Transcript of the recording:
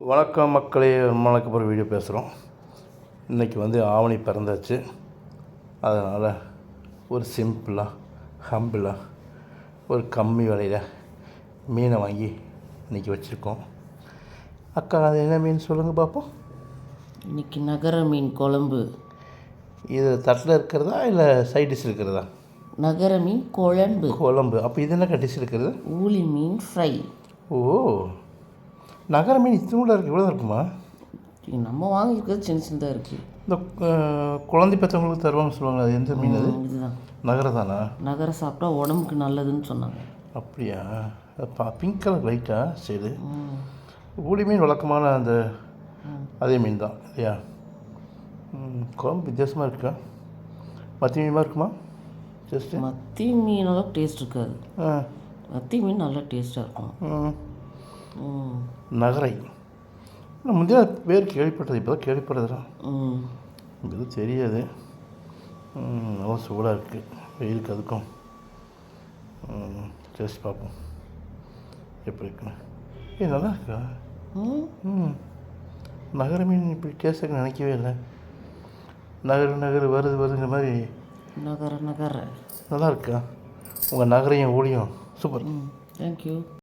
வணக்கம் மக்களே, ரொம்ப நாளைக்கு அப்புறம் வீடியோ பேசுகிறோம். இன்றைக்கி ஆவணி பிறந்தாச்சு. அதனால் ஒரு சிம்பிளாக ஹம்பிளாக ஒரு கம்மி விலையில் மீனை வாங்கி இன்றைக்கி வச்சுருக்கோம். அக்கா, அது என்ன மீன் சொல்லுங்கள் பார்ப்போம். இன்றைக்கி நகர மீன் குழம்பு. இது தட்டில் இருக்கிறதா இல்லை சைட் டிஷ் இருக்கிறதா? நகர மீன் குழம்பு. குழம்பு. அப்போ இது என்ன டிஷ் இருக்கிறது? ஊளி மீன் ஃப்ரை. ஓ, நகர மீன் இத்தனூட இருக்குது, இவ்வளோ இருக்குமா? நம்ம வாங்கியிருக்கிறது சின்ன சின்னதாக இருக்குது. இந்த குழந்தை பெற்றவங்களுக்கு தருவாங்கன்னு சொல்லுவாங்க, அது எந்த மீன்? அது இதுதான் நகர தானா? நகர சாப்பிட்டா உடம்புக்கு நல்லதுன்னு சொன்னாங்க. அப்படியா? பிங்க் கலர் லைட்டா சரி. ஊளி மீன் வழக்கமான அந்த அதே மீன் தான் இல்லையா? குழம்பு வித்தியாசமாக இருக்கா? மத்தி மீனமாக இருக்குமா? ஜஸ்ட்டு மத்தி மீன் அளவுக்கு டேஸ்ட் இருக்காது. மத்தி மீன் நல்லா டேஸ்ட்டாக இருக்கும். நகரை முந்தைய பேர் கேள்விப்பட்டது, இப்போ தான் கேள்விப்படுறதுதான். இது தெரியாது. நல்லா சூடாக இருக்குது வெயிலுக்கு. அதுக்கும் டேஸ்ட் பார்ப்போம் எப்படி இருக்குன்னு. நல்லா இருக்கா? நகர மீன் இப்படி டேஸ்ட்டுக்கு நினைக்கவே இல்லை. நகர் வருதுங்கிற மாதிரி. நகர நல்லா இருக்கா? உங்கள் நகரையும் ஊழியும் சூப்பர். தேங்க்யூ.